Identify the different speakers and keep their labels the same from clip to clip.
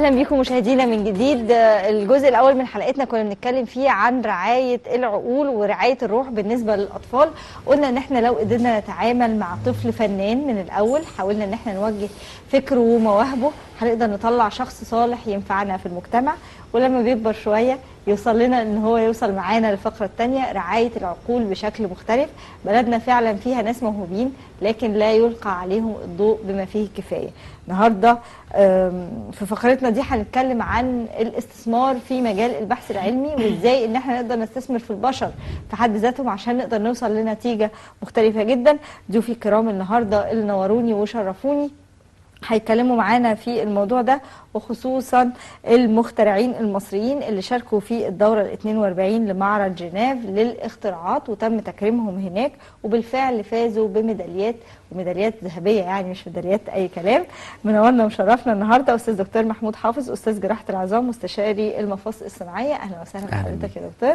Speaker 1: اهلا بيكم مشاهدينا من جديد. الجزء الاول من حلقتنا كنا بنتكلم فيه عن رعايه العقول ورعايه الروح بالنسبه للاطفال. قلنا ان احنا لو قدرنا نتعامل مع طفل فنان من الاول، حاولنا ان احنا نوجه فكره ومواهبه، هنقدر نطلع شخص صالح ينفعنا في المجتمع. ولما بيكبر شويه يوصل لنا ان هو يوصل معانا للفقره الثانيه، رعايه العقول بشكل مختلف. بلدنا فعلا فيها ناس موهوبين لكن لا يلقى عليهم الضوء بما فيه الكفايه. النهارده في فقرتنا دي هنتكلم عن الاستثمار في مجال البحث العلمي، وازاي ان احنا نقدر نستثمر في البشر في حد ذاتهم عشان نقدر نوصل لنتيجه مختلفه جدا. ضيوفي الكرام النهارده اللي نوروني وشرفوني هيتكلموا معانا في الموضوع ده، وخصوصا المخترعين المصريين اللي شاركوا في الدورة ال 42 لمعرض جنيف للاختراعات وتم تكريمهم هناك، وبالفعل فازوا بميداليات وميداليات ذهبية، يعني مش ميداليات أي كلام. منورنا ومشرفنا النهارده أستاذ دكتور محمود حافظ، أستاذ جراحة العظام مستشاري المفاصل الصناعية. أهلا وسهلا بحضرتك يا دكتور.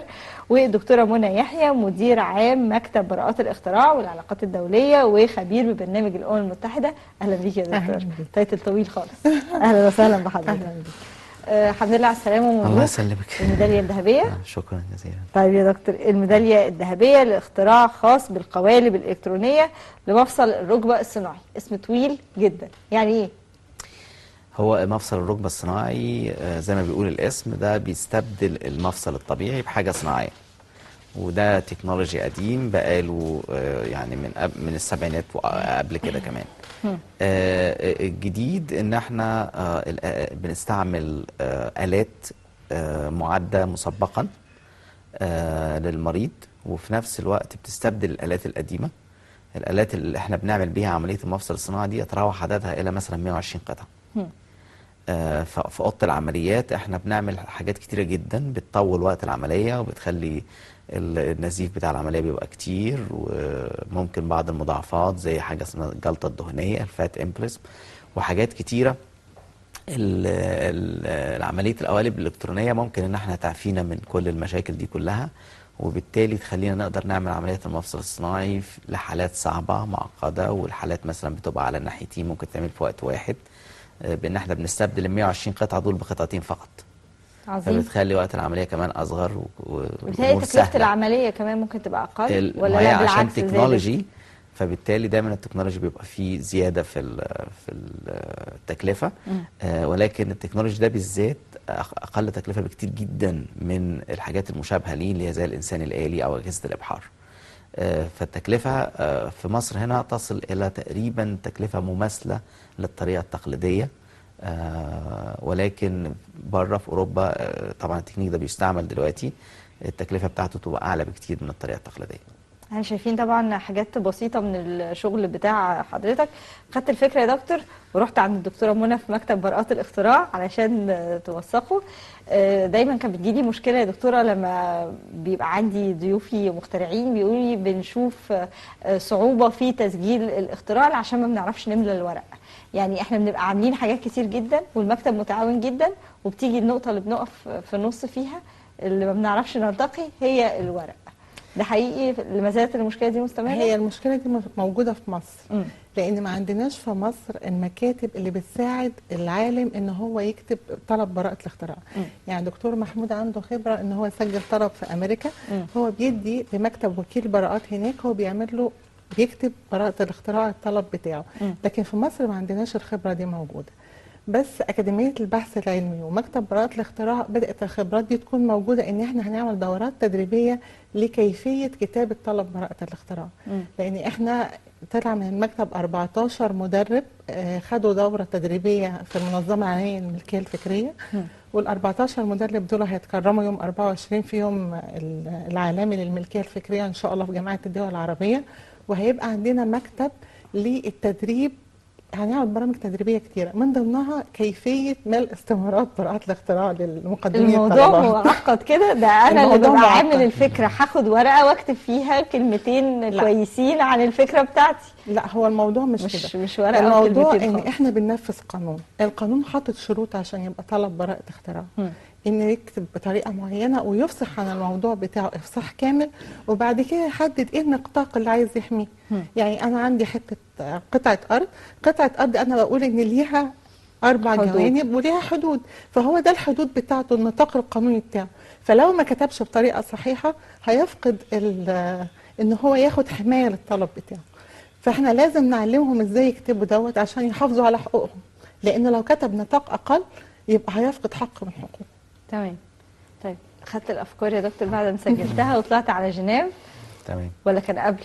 Speaker 1: والدكتورة منى يحيى مدير عام مكتب براءات الاختراع والعلاقات الدولية وخبير ببرنامج الأمم المتحدة. أهلا بيك يا دكتور. تايتل طويل خالص. اهلا وسهلا بحضرتك. الحمد لله على السلامه ومبروك.
Speaker 2: الله يسلمك.
Speaker 1: الميداليه الذهبيه.
Speaker 2: شكرا جزيلا.
Speaker 1: طيب يا دكتور، الميداليه الذهبيه لاختراع خاص بالقوالب الالكترونيه لمفصل الركبه الصناعي. اسم طويل جدا، يعني ايه؟
Speaker 2: هو مفصل الركبه الصناعي زي ما بيقول الاسم ده بيستبدل المفصل الطبيعي بحاجه صناعيه، وده تكنولوجي قديم بقاله يعني من السبعينات وقبل كده كمان. الجديد ان احنا بنستعمل آلات معدة مسبقا للمريض، وفي نفس الوقت بتستبدل الآلات القديمة. الآلات اللي احنا بنعمل بيها عملية المفصل الصناعي دي يتراوح عددها إلى مثلا 120 قطعة. في أوضة العمليات احنا بنعمل حاجات كتيرة جدا بتطول وقت العملية وبتخلي النزيف بتاع العملية بيبقى كتير، وممكن بعض المضاعفات زي حاجة اسمها الجلطة الدهنية الفات امبلسم وحاجات كتيرة. عملية القوالب الإلكترونية ممكن ان احنا تعفينا من كل المشاكل دي كلها، وبالتالي تخلينا نقدر نعمل عملية المفصل الصناعي لحالات صعبة معقدة، والحالات مثلا بتبقى على الناحيتين ممكن تعمل في وقت واحد، بان احنا بنستبدل ال 120 قطعة دول بقطعتين فقط.
Speaker 1: عظيم.
Speaker 2: فبتخلي وقت العملية كمان أصغر
Speaker 1: وبالتالي تكلفة العملية كمان ممكن تبقى أقل، ولا لا بالعكس؟
Speaker 2: عشان تكنولوجي، فبالتالي دايما التكنولوجي بيبقى فيه زيادة في التكلفة. ولكن التكنولوجي ده بالذات أقل تكلفة بكتير جدا من الحاجات المشابهة ليه، اللي هي زي الإنسان الآلي أو أجهزة الإبحار. فالتكلفة في مصر هنا تصل إلى تقريبا تكلفة مماثلة للطريقة التقليدية. ولكن بره في اوروبا طبعا التكنيك ده بيستعمل دلوقتي، التكلفه بتاعته تبقى اعلى بكتير من الطريقه التقليديه.
Speaker 1: احنا شايفين طبعا حاجات بسيطه من الشغل بتاع حضرتك. خدت الفكره يا دكتور ورحت عند الدكتوره منى في مكتب براءات الاختراع علشان توثقوا. دايما كانت بتجيلي مشكله يا دكتوره لما بيبقى عندي ضيوفي مخترعين بيقولوا لي بنشوف صعوبه في تسجيل الاختراع عشان ما بنعرفش نملى الورق. يعني احنا بنبقى عاملين حاجات كتير جدا والمكتب متعاون جدا، وبتيجي النقطه اللي بنقف في النص فيها اللي ما بنعرفش نرتقي هي الورق. ده حقيقي ما زالت المشكله دي مستمره؟
Speaker 3: هي المشكله دي موجوده في مصر. لان ما عندناش في مصر المكاتب اللي بتساعد العالم ان هو يكتب طلب براءه الاختراع. يعني دكتور محمود عنده خبره ان هو يسجل طلب في امريكا، هو بيدي لمكتب وكيل براءات هناك، هو بيعمل له بيكتب براءه الاختراع الطلب بتاعه. لكن في مصر ما عندناش الخبره دي موجوده. بس أكاديمية البحث العلمي ومكتب براءة الاختراع بدأت الخبرات دي تكون موجودة، إن احنا هنعمل دورات تدريبية لكيفية كتابة طلب براءة الاختراع. لأن احنا طلع من المكتب 14 مدرب خدوا دورة تدريبية في المنظمة العالمية للملكية الفكرية، وال14 مدرب دول هيتكرموا يوم 24 في يوم العالمي للملكية الفكرية إن شاء الله في جامعة الدول العربية. وهيبقى عندنا مكتب للتدريب، هنعمل برامج تدريبيه كتيره من ضمنها كيفيه ملء استمارات براءات الاختراع للمقدمين.
Speaker 1: الموضوع معقد كده؟ ده انا اللي ببقى عامل الفكره هاخد ورقه واكتب فيها كلمتين كويسين عن الفكره بتاعتي.
Speaker 3: لا، هو الموضوع مش كده.
Speaker 1: مش ورقه.
Speaker 3: الموضوع ان احنا بننفذ قانون، القانون حاطط شروط عشان يبقى طلب براءه اختراع. ان يكتب بطريقه معينه ويفصح عن الموضوع بتاعه افصاح كامل، وبعد كده يحدد ايه النطاق اللي عايز يحميه. يعني انا عندي حته قطعه ارض انا بقول ان ليها 4
Speaker 1: حدود.
Speaker 3: جوانب وليها حدود، فهو ده الحدود بتاعته، النطاق القانوني بتاعه. فلو ما كتبش بطريقه صحيحه هيفقد ان هو ياخد حمايه للطلب بتاعه. فاحنا لازم نعلمهم ازاي يكتبوا دوت عشان يحافظوا على حقوقهم، لان لو كتب نطاق اقل يبقى هيفقد حق من حقوقه.
Speaker 1: تمام. طيب خدت الافكار يا دكتور بعد ما سجلتها وطلعت على جنيف
Speaker 2: تمام.
Speaker 1: ولا كان قبل؟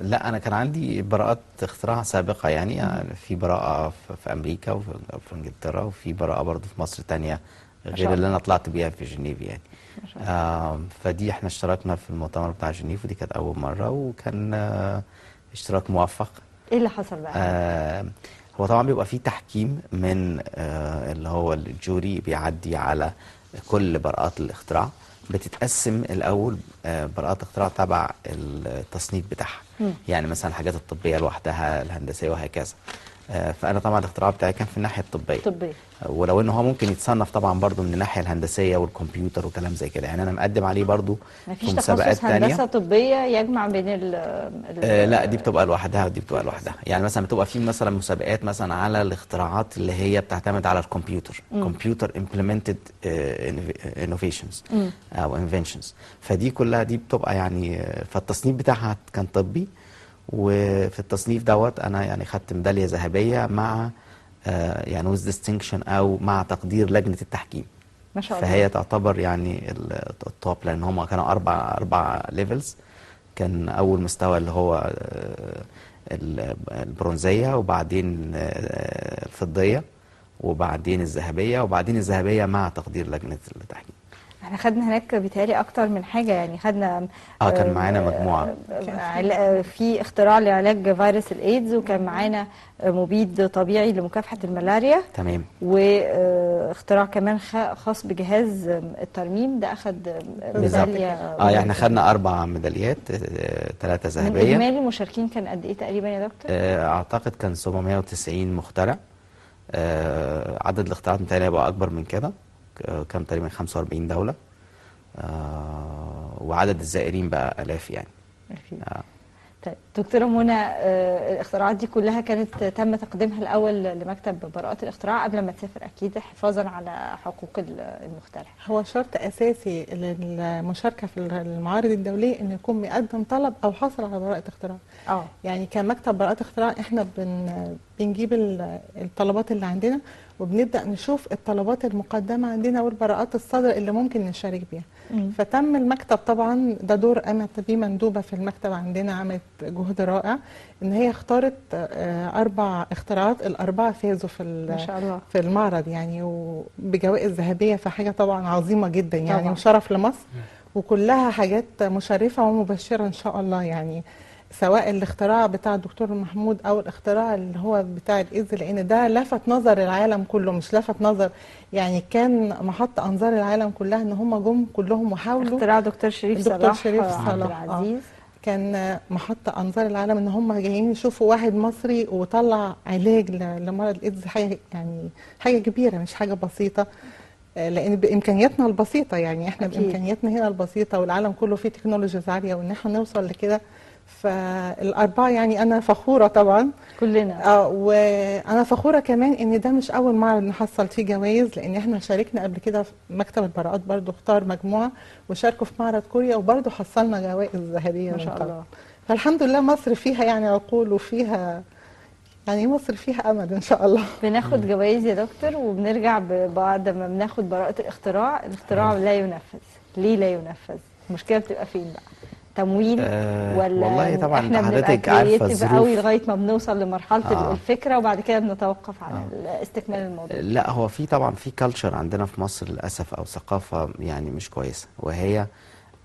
Speaker 2: لا، انا كان عندي براءات اختراع سابقه، يعني في براءه في امريكا وفي انجلترا، وفي براءه برضو في مصر تانية
Speaker 1: ما شاء
Speaker 2: غير اللي
Speaker 1: الله.
Speaker 2: انا طلعت بيها في جنيف يعني.
Speaker 1: ما شاء الله.
Speaker 2: فدي احنا اشتركنا في المؤتمر بتاع جنيف، ودي كانت اول مره، وكان اشتراك موفق.
Speaker 1: ايه اللي حصل بقى؟
Speaker 2: هو طبعا بيبقى فيه تحكيم من اللي هو الجوري بيعدي على كل براءات الاختراع. بتتقسم الاول براءات اختراع تبع التصنيف بتاعها، يعني مثلا الحاجات الطبيه لوحدها، الهندسيه وهكذا. فانا طبعا الاختراع بتاعي كان في الناحيه الطبيه،
Speaker 1: طبية.
Speaker 2: ولو ان هو ممكن يتصنف طبعا برضو من الناحيه الهندسيه والكمبيوتر وكلام زي كده، يعني انا مقدم عليه برضو
Speaker 1: مفيش
Speaker 2: في مسابقات
Speaker 1: تخصص هندسة
Speaker 2: تانية.
Speaker 1: طبية يجمع بين
Speaker 2: لا، دي بتبقى لوحدها ودي بتبقى لوحدها. يعني مثلا بتبقى في مثلا مسابقات مثلا على الاختراعات اللي هي بتعتمد على الكمبيوتر، كمبيوتر امبلمنتد انوفيشنز او انفنشنز. فدي كلها دي بتبقى يعني فالتصنيف بتاعها كان طبي، وفي التصنيف دوت انا يعني خدت ميداليه ذهبيه مع يعني with distinction او مع تقدير لجنه التحكيم.
Speaker 1: ما شاء الله.
Speaker 2: فهي تعتبر يعني التوب، لان هم كانوا اربع ليفلز. كان اول مستوى اللي هو البرونزيه، وبعدين الفضيه، وبعدين الذهبيه، وبعدين الذهبيه مع تقدير لجنه التحكيم.
Speaker 1: احنا خدنا هناك بيتهيألي اكتر من حاجة، يعني خدنا
Speaker 2: كان معانا مجموعه.
Speaker 1: في اختراع لعلاج فيروس الايدز، وكان معانا مبيد طبيعي لمكافحة الملاريا،
Speaker 2: تمام.
Speaker 1: واختراع كمان خاص بجهاز الترميم ده اخد ميدالية.
Speaker 2: يعني احنا خدنا 4 ميداليات، 3
Speaker 1: من
Speaker 2: ذهبيه.
Speaker 1: اجمالي المشاركين كان قد ايه تقريبا يا دكتور؟
Speaker 2: اعتقد كان 790 مخترع. عدد الاختراعات متهيألي هيبقى اكبر من كده، كان تقريبا 45 دوله. وعدد الزائرين بقى الاف يعني.
Speaker 1: أكيد. طيب دكتورة منى، الاختراعات دي كلها كانت تم تقديمها الأول لمكتب براءات الاختراع قبل ما تسافر أكيد، حفاظا على حقوق المخترع.
Speaker 3: هو شرط أساسي للمشاركة في المعارض الدولية إنه يكون مقدم طلب أو حصل على براءة اختراع. يعني كمكتب براءات اختراع إحنا بنجيب الطلبات اللي عندنا، وبنبدأ نشوف الطلبات المقدمة عندنا والبراءات الصادرة اللي ممكن نشارك بيها. فتم المكتب طبعا، ده دور قامت بيه مندوبة في المكتب عندنا، عملت جهد رائع ان هي اختارت 4 اختراعات، ال4 فازوا
Speaker 1: ما شاء الله
Speaker 3: في المعرض يعني، وبجوائز ذهبية، فحاجة طبعا عظيمة جدا يعني
Speaker 1: طبعا.
Speaker 3: وشرف لمصر، وكلها حاجات مشرفة ومبشرة ان شاء الله يعني، سواء الاختراع بتاع الدكتور محمود او الاختراع اللي هو بتاع الايدز، لان ده لفت نظر العالم كله، مش لفت نظر يعني، كان محط انظار العالم كلها ان هم جم كلهم وحاولوا.
Speaker 1: اختراع دكتور شريف صلاح عبد العزيز
Speaker 3: كان محط انظار العالم ان هم جايين يشوفوا واحد مصري وطلع علاج لمرض الايدز. حاجه يعني حاجه كبيره، مش حاجه بسيطه، لان بامكانياتنا البسيطه يعني، احنا
Speaker 1: أكيد.
Speaker 3: بامكانياتنا هنا البسيطه، والعالم كله فيه تكنولوجيز عاليه، وان احنا نوصل لكده. فال4 يعني انا فخوره طبعا
Speaker 1: كلنا.
Speaker 3: وانا فخوره كمان ان ده مش اول معرض نحصل فيه جوائز، لان احنا شاركنا قبل كده في مكتب البراءات، برضو اختار مجموعه وشاركوا في معرض كوريا وبرضو حصلنا جوائز ذهبيه
Speaker 1: ما شاء الله.
Speaker 3: فالحمد لله مصر فيها يعني عقول، وفيها يعني مصر فيها امل ان شاء الله.
Speaker 1: بناخد جوائز يا دكتور وبنرجع بعد ما بناخد براءة الاختراع لا ينفذ. ليه لا ينفذ؟ المشكله بتبقى فين بقى؟ تمويل ولا
Speaker 2: والله طبعا
Speaker 1: احنا بنبقى
Speaker 2: حضرتك عارفه
Speaker 1: كرييتيف
Speaker 2: الظروف
Speaker 1: قوي لغايه ما بنوصل لمرحله الفكره، وبعد كده بنتوقف عن استكمال الموضوع؟
Speaker 2: لا، هو في طبعا في كلتشر عندنا في مصر للاسف، او ثقافه يعني مش كويسه، وهي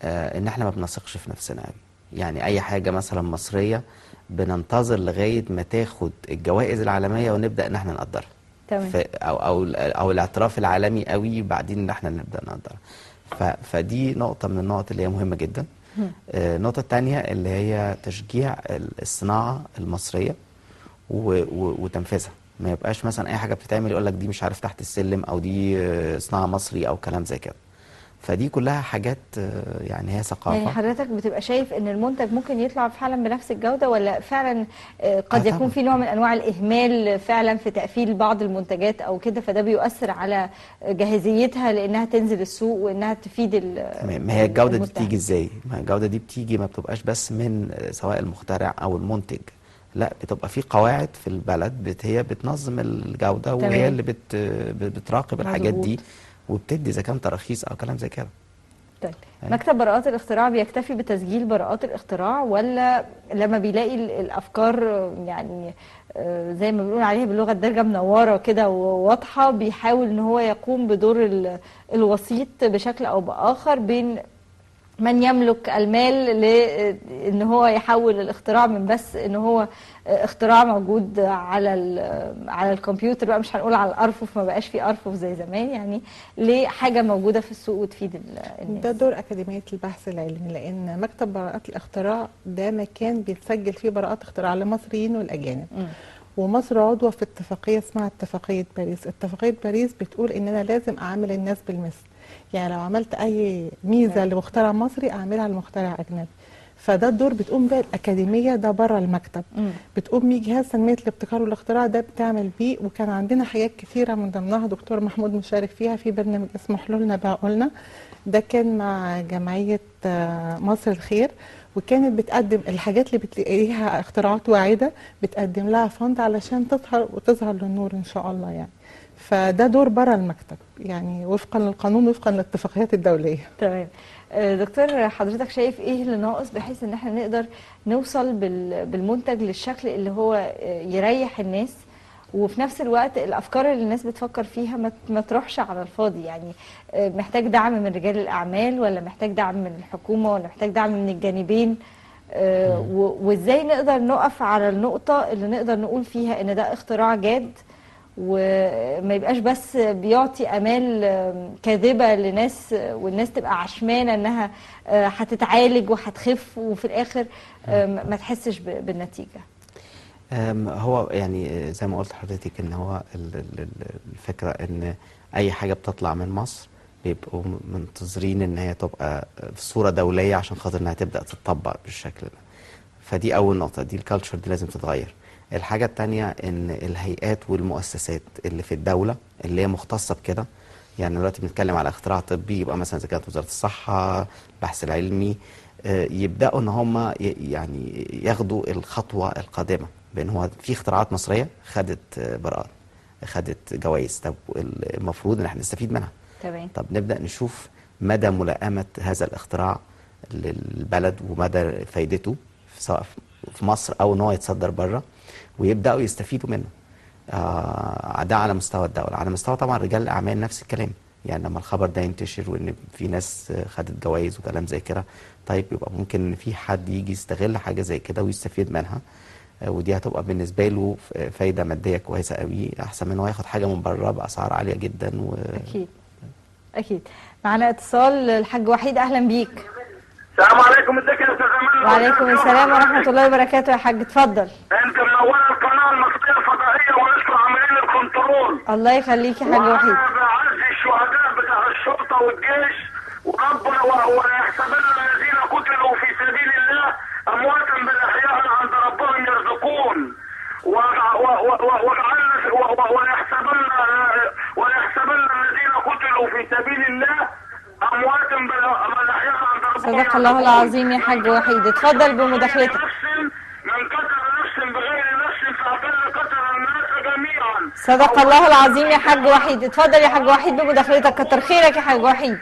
Speaker 2: ان احنا ما بنثقش في نفسنا قوي. يعني اي حاجه مثلا مصريه بننتظر لغايه ما تاخد الجوائز العالميه ونبدا ان احنا نقدرها.
Speaker 1: تمام.
Speaker 2: او الاعتراف العالمي قوي، بعدين ان احنا نبدا نقدرها. فدي نقطه من النقط اللي هي مهمه جدا. النقطة الثانية اللي هي تشجيع الصناعة المصرية وتنفيذها. ما يبقاش مثلا أي حاجة بتتعمل يقول لك دي مش عارف تحت السلم، أو دي صناعة مصري أو كلام زي كده. فدي كلها حاجات يعني هي ثقافه.
Speaker 1: يعني حضرتك بتبقى شايف ان المنتج ممكن يطلع فعلا بنفس الجودة، ولا فعلا قد يكون
Speaker 2: طبعا.
Speaker 1: في نوع من انواع الاهمال فعلا في تقفيل بعض المنتجات او كده، فده بيؤثر على جاهزيتها لانها تنزل السوق وانها تفيد
Speaker 2: تمام. ما هي الجوده دي
Speaker 1: المستهلك؟
Speaker 2: بتيجي ازاي؟ ما هي الجوده دي بتيجي، ما بتبقاش بس من سواء المخترع او المنتج، لا بتبقى في قواعد في البلد هي بتنظم الجوده،
Speaker 1: تمام.
Speaker 2: وهي اللي بتراقب الحاجات
Speaker 1: مظبوط.
Speaker 2: دي، وبتدي اذا كان تراخيص او كلام زي كده.
Speaker 1: طيب
Speaker 2: أيوة.
Speaker 1: مكتب براءات الاختراع بيكتفي بتسجيل براءات الاختراع، ولا لما بيلاقي الافكار يعني زي ما بنقول عليها باللغه الدارجه منوره كده وواضحه، بيحاول ان هو يقوم بدور الوسيط بشكل او باخر بين من يملك المال لان هو يحول الاختراع من بس ان هو اختراع موجود على الكمبيوتر بقى، مش هنقول على الارفف، ما بقاش في ارفف زي زمان يعني، لحاجه موجوده في السوق وتفيد الناس.
Speaker 3: ده دور أكاديمية البحث العلمي، لأن مكتب براءات الاختراع ده مكان بيتسجل فيه براءات اختراع للمصريين والأجانب. ومصر عضوة في اتفاقية اسمها اتفاقية باريس. اتفاقية باريس بتقول إن أنا لازم أعامل الناس بالمثل، يعني لو عملت أي ميزة لمخترع مصري أعملها لمخترع أجنبي. فده الدور بتقوم بيه الأكاديمية، ده بره المكتب. بتقوم بيه جهاز تنمية الابتكار والاختراع، ده بتعمل بيه. وكان عندنا حاجات كثيرة من ضمنها دكتور محمود مشارك فيها في برنامج اسمه حلولنا بعقولنا، ده كان مع جمعية مصر الخير، وكانت بتقدم الحاجات اللي بتلاقيها اختراعات واعدة بتقدم لها فند علشان تظهر للنور ان شاء الله يعني. فده دور بره المكتب يعني وفقا للقانون وفقا للاتفاقيات الدولية.
Speaker 1: تمام. دكتور حضرتك شايف ايه اللي ناقص بحيث ان احنا نقدر نوصل بالمنتج للشكل اللي هو يريح الناس، وفي نفس الوقت الافكار اللي الناس بتفكر فيها ما تروحش على الفاضي؟ يعني محتاج دعم من رجال الاعمال، ولا محتاج دعم من الحكومه، ولا محتاج دعم من الجانبين؟ وازاي نقدر نقف على النقطه اللي نقدر نقول فيها ان ده اختراع جاد، وما يبقاش بس بيعطي امال كاذبه لناس والناس تبقى عشمانه انها هتتعالج وهتخف، وفي الاخر ما تحسش بالنتيجه.
Speaker 2: هو يعني زي ما قلت لحضرتك ان هو الفكره ان اي حاجه بتطلع من مصر بيبقوا منتظرين ان هي تبقى في صوره دوليه عشان خاطر انها تبدا تتطبق بالشكل ده. فدي اول نقطه، دي الكالتشر دي لازم تتغير. الحاجه الثانيه ان الهيئات والمؤسسات اللي في الدوله اللي هي مختصه بكده، يعني دلوقتي بنتكلم على اختراع طبي، يبقى مثلا اذا كانت وزاره الصحه، البحث العلمي، يبداوا ان هم يعني ياخدوا الخطوه القادمه، بان هو في اختراعات مصريه خدت براءات، خدت جوائز، طب المفروض ان احنا نستفيد منها.
Speaker 1: تمام.
Speaker 2: طب نبدا نشوف مدى ملائمه هذا الاختراع للبلد ومدى فايدته سواء في مصر او ان هو يتصدر بره، ويبداوا يستفيدوا منه. ده على مستوى الدوله. على مستوى طبعا رجال الاعمال نفس الكلام، يعني لما الخبر ده ينتشر وان في ناس خدت جوائز وكلام زي كده، طيب يبقى ممكن ان في حد يجي يستغل حاجه زي كده ويستفيد منها، ودي هتبقى بالنسبه له فايده ماديه كويسه قوي، احسن من ان هو ياخد حاجه من بره باسعار عاليه جدا.
Speaker 1: اكيد اكيد. معنا اتصال الحاج وحيد، اهلا بيك.
Speaker 4: السلام عليكم، ازيك يا استاذ امان؟
Speaker 1: وعليكم السلام ورحمه الله وبركاته يا حاج، اتفضل.
Speaker 4: انت منوره القناه المصريه الفضائيه ونشكر عاملين الكنترول.
Speaker 1: الله يخليك يا حاج وحيد.
Speaker 4: وانا بعزي الشهداء بتاع الشرطه والجيش، وربنا ولا يحسبن الذين قتلوا في سبيل الله امواتا بل احياء عند ربهم يرزقون. وليحسبن الذين قتلوا في سبيل الله امواتا بل احياء عند ربهم.
Speaker 1: صدق الله العظيم يا حاج وحيد، اتفضل بمداخلتك.
Speaker 4: من قتل نفس بغير نفس فقد قتل الناس جميعا.
Speaker 1: صدق الله العظيم يا حاج وحيد، اتفضل يا حاج وحيد بمداخلتك. كتر خيرك يا حاج وحيد،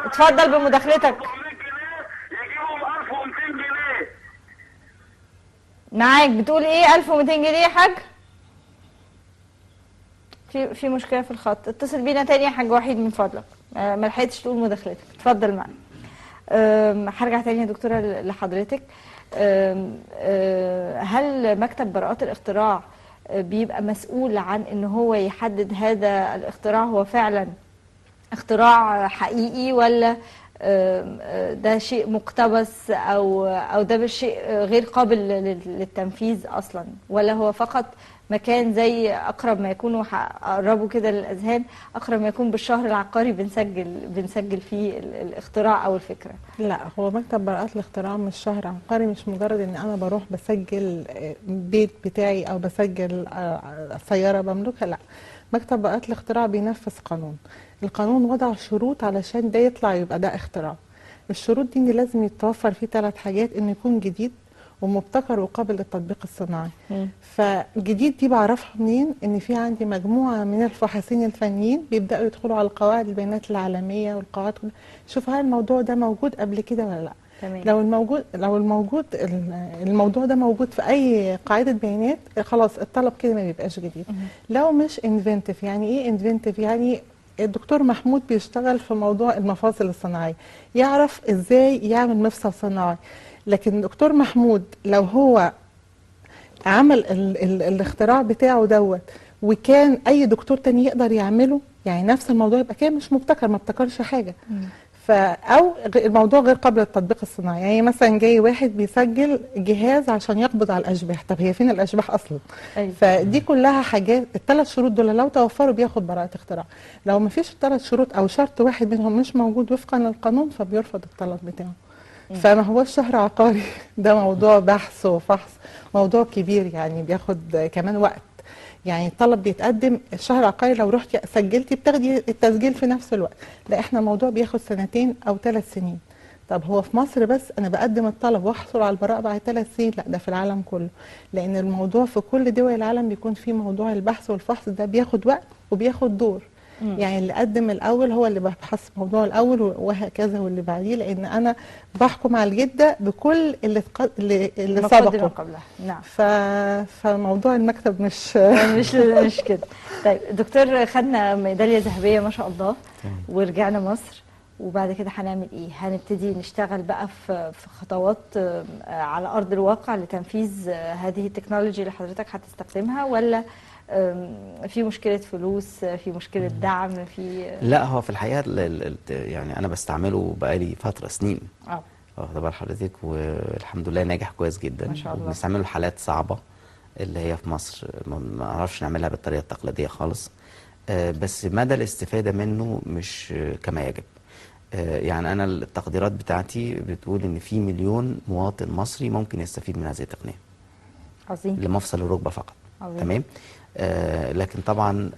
Speaker 1: اتفضل بمداخلتك.
Speaker 4: يجيبهم 1200 جنيه.
Speaker 1: معاك، بتقول ايه؟ 1200 جنيه يا حاج؟ في مشكله في الخط، اتصل بينا تاني يا حاج وحيد من فضلك، ما لحقتش تقول مداخلتك، اتفضل معانا. هرجع تاني يا دكتوره لحضرتك. هل مكتب براءات الاختراع بيبقى مسؤول عن ان هو يحدد هذا الاختراع هو فعلا اختراع حقيقي، ولا ده شيء مقتبس او ده شيء غير قابل للتنفيذ اصلا، ولا هو فقط مكان زي اقرب ما يكون، وقربوا كده للاذهان، اقرب ما يكون بالشهر العقاري بنسجل فيه الاختراع او الفكره؟
Speaker 3: لا، هو مكتب براءات الاختراع مش شهر عقاري، مش مجرد ان انا بروح بسجل بيت بتاعي او بسجل سياره بملكها. لا، مكتب براءات الاختراع بينفذ قانون. القانون وضع شروط علشان ده يطلع يبقى ده اختراع. الشروط دي ان لازم يتوفر فيه 3 حاجات: انه يكون جديد ومبتكر وقابل للتطبيق الصناعي. فجديد دي بعرفها منين؟ ان في عندي مجموعه من الفحاصين الفنيين بيبداوا يدخلوا على قواعد البيانات العالميه والقواعد كلها، شوفوا هل الموضوع ده موجود قبل كده ولا لا.
Speaker 1: تمام.
Speaker 3: لو الموضوع ده موجود في اي قاعده بيانات، خلاص الطلب كده ما بيبقاش جديد. لو مش انفنتيف، يعني ايه انفنتيف؟ يعني الدكتور محمود بيشتغل في موضوع المفاصل الصناعيه، يعرف ازاي يعمل مفصل صناعي. لكن الدكتور محمود لو هو عمل الاختراع بتاعه دوت وكان اي دكتور تاني يقدر يعمله، يعني نفس الموضوع، يبقى كان مش مبتكر، ما ابتكرش حاجه. او الموضوع غير قابل للتطبيق الصناعي. يعني مثلا جاي واحد بيسجل جهاز عشان يقبض على الاشباح، طب هي فين الاشباح اصلا؟
Speaker 1: أيوة.
Speaker 3: فدي كلها حاجات، ال3 شروط دول لو توفروا بياخد براءة اختراع. لو ما فيش ال3 شروط او شرط واحد منهم مش موجود وفقا للقانون فبيرفض الطلب بتاعه. فما هو الشهر عقاري ده موضوع بحث وفحص، موضوع كبير، يعني بياخد كمان وقت. يعني الطلب بيتقدم الشهر عقاري، لو رحتي سجلتي بتاخدي التسجيل في نفس الوقت. لا، احنا الموضوع بياخد 2 أو 3 سنين. طب هو في مصر بس انا بقدم الطلب واحصل على البراءه بعد 3 سنين؟ لا، ده في العالم كله، لان الموضوع في كل دول العالم بيكون فيه موضوع البحث والفحص ده بياخد وقت وبياخد دور. يعني اللي قدم الاول هو اللي بيبحث الموضوع الاول وهكذا، واللي بعديه، لان انا بحكم على الجده بكل اللي سبقه
Speaker 1: قبلها. نعم.
Speaker 3: فموضوع المكتب مش
Speaker 1: مش كده. طيب دكتور، خدنا ميداليه ذهبيه ما شاء الله ورجعنا مصر، وبعد كده هنعمل ايه؟ هنبتدي نشتغل بقى في خطوات على ارض الواقع لتنفيذ هذه التكنولوجي اللي حضرتك هتستخدمها، ولا في مشكلة فلوس، في مشكلة دعم، في
Speaker 2: لا، هو في الحقيقة يعني أنا بستعمله بقالي فترة سنين. واخده بال حضرتك، والحمد لله ناجح كويس جدا
Speaker 1: ما شاء الله.
Speaker 2: وبنستعمله لحالات صعبة اللي هي في مصر ما نعرفش نعملها بالطريقة التقليدية خالص. بس مدى الاستفادة منه مش كما يجب. يعني أنا التقديرات بتاعتي بتقول إن في 1,000,000 مواطن مصري ممكن يستفيد من هذه التقنية.
Speaker 1: عظيم.
Speaker 2: لمفصل الركبة فقط.
Speaker 1: عظيم.
Speaker 2: تمام. لكن طبعا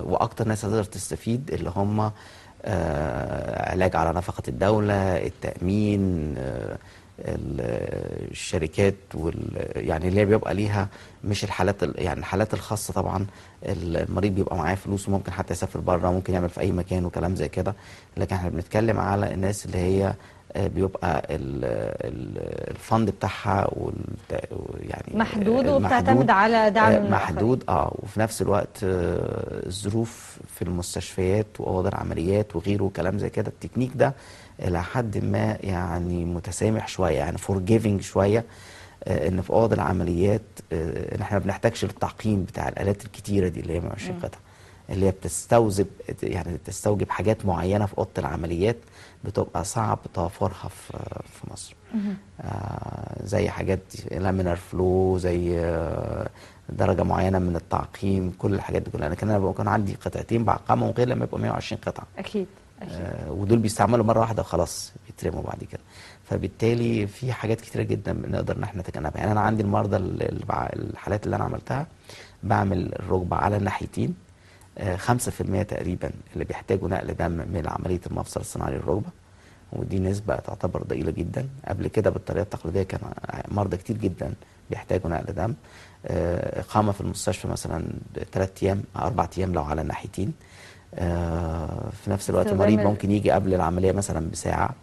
Speaker 2: واكتر ناس هتقدر تستفيد اللي هم علاج على نفقة الدولة، التأمين، الشركات يعني اللي هي بيبقى ليها مش الحالات يعني الحالات الخاصة. طبعا المريض بيبقى معاه فلوس وممكن حتى يسافر بره، ممكن يعمل في اي مكان وكلام زي كده. لكن احنا بنتكلم على الناس اللي هي بيبقى الفند بتاعها يعني
Speaker 1: محدود وبتعتمد على دعم
Speaker 2: محدود. وفي نفس الوقت الظروف في المستشفيات واوض العمليات وغيره وكلام زي كده. التكنيك ده الى حد ما يعني متسامح شويه، يعني فورجيفنج شويه، ان في اوض العمليات ان احنا ما بنحتاجش للتعقيم بتاع الالات الكتيره دي اللي هي 120 قطعه، اللي هي بتستوجب حاجات معينه في اوضه العمليات بتبقى صعب توفرها في مصر. زي حاجات لامينار فلو، زي درجه معينه من التعقيم، كل الحاجات دي كلها. لكن انا بكون عندي قطعتين بعقمهم غير لما يبقوا 120 قطعه.
Speaker 1: اكيد.
Speaker 2: ودول بيستعملوا مره واحده وخلاص بيترموا بعد كده. فبالتالي في حاجات كتيره جدا بنقدر ان احنا نتجنبها. يعني انا عندي المرضى الحالات اللي انا عملتها بعمل الركبه على الناحيتين. 5% تقريبا اللي بيحتاجوا نقل دم من عمليه المفصل الصناعي للركبه، ودي نسبه تعتبر ضئيله جدا. قبل كده بالطريقه التقليديه كان مرضى كتير جدا بيحتاجوا نقل دم. اقامه في المستشفى مثلا 3 أيام 4 أيام لو على الناحيتين. في نفس الوقت المريض ممكن يجي قبل العمليه مثلا بساعه،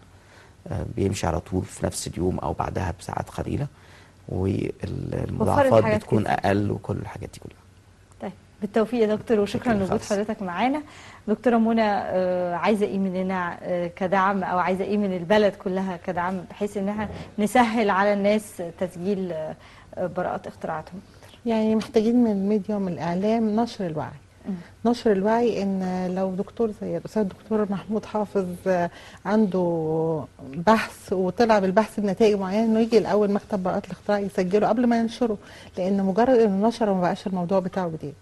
Speaker 2: بيمشي على طول في نفس اليوم او بعدها بساعات قليله، والمضاعفات بتكون اقل وكل الحاجات دي كلها.
Speaker 1: طيب بالتوفيق يا دكتور، وشكرا لوجود حضرتك معانا. دكتوره منى، عايزه ايه مننا كدعم، او عايزه ايه من البلد كلها كدعم، بحيث ان احنا نسهل على الناس تسجيل براءات اختراعاتهم؟
Speaker 3: يعني محتاجين من الميديا ومن الاعلام نشر الوعي. نشر الوعي ان لو دكتور زي الاستاذ الدكتور محمود حافظ عنده بحث وطلع بالبحث بنتائج معينه، انه يجي الاول مكتب براءات الاختراع يسجله قبل ما ينشره، لان مجرد انه نشره ما بقاش الموضوع بتاعه جديد.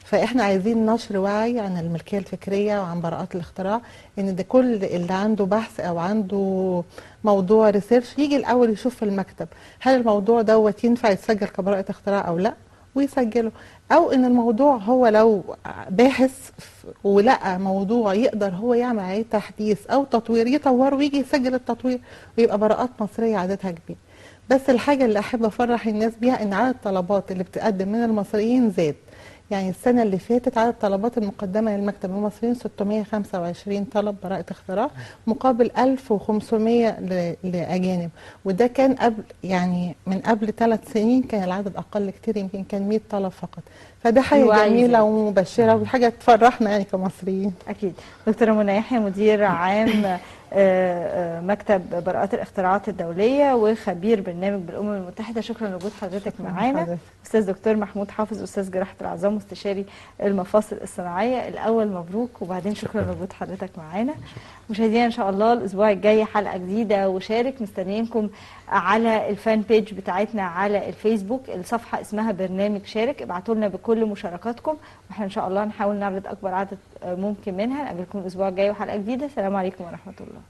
Speaker 3: فاحنا عايزين نشر وعي عن الملكيه الفكريه وعن براءات الاختراع، ان ده كل اللي عنده بحث او عنده موضوع ريسيرش يجي الاول يشوف في المكتب هل الموضوع دوت ينفع يتسجل كبراءه اختراع او لا، ويسجله. او ان الموضوع هو لو باحث ولقى موضوع يقدر هو يعمل عليه تحديث او تطوير يطوره ويجي يسجل التطوير ويبقى براءات مصريه عددها كبير. بس الحاجه اللي احب افرح الناس بيها ان عدد الطلبات اللي بتقدم من المصريين زاد. يعني السنة اللي فاتت عدد الطلبات المقدمة للمكتب المصريين 625 طلب براءة اختراع مقابل 1500 لأجانب، وده كان قبل يعني من قبل 3 سنين كان العدد أقل كتير، يمكن كان 100 طلب فقط. فده حاجة جميلة ومبشرة وحاجة تفرحنا يعني كمصريين.
Speaker 1: أكيد. دكتورة منى يحيى، مدير عام مكتب براءات الاختراعات الدولية وخبير برنامج بالأمم المتحدة، شكرا لوجود حضرتك معانا. أستاذ دكتور محمود حافظ، أستاذ جراحة العظام واستشاري المفاصل الصناعية، الأول مبروك وبعدين شكرا لوجود حضرتك معانا. مشاهدينا إن شاء الله الأسبوع الجاي حلقة جديدة وشارك، مستنيينكم على الفان بيج بتاعتنا على الفيسبوك، الصفحة اسمها برنامج شارك، ابعتوا لنا بكل مشاركاتكم واحنا إن شاء الله نحاول نعرض أكبر عدد ممكن منها. نقابلكم الأسبوع الجاي وحلقة جديدة. السلام عليكم ورحمة الله.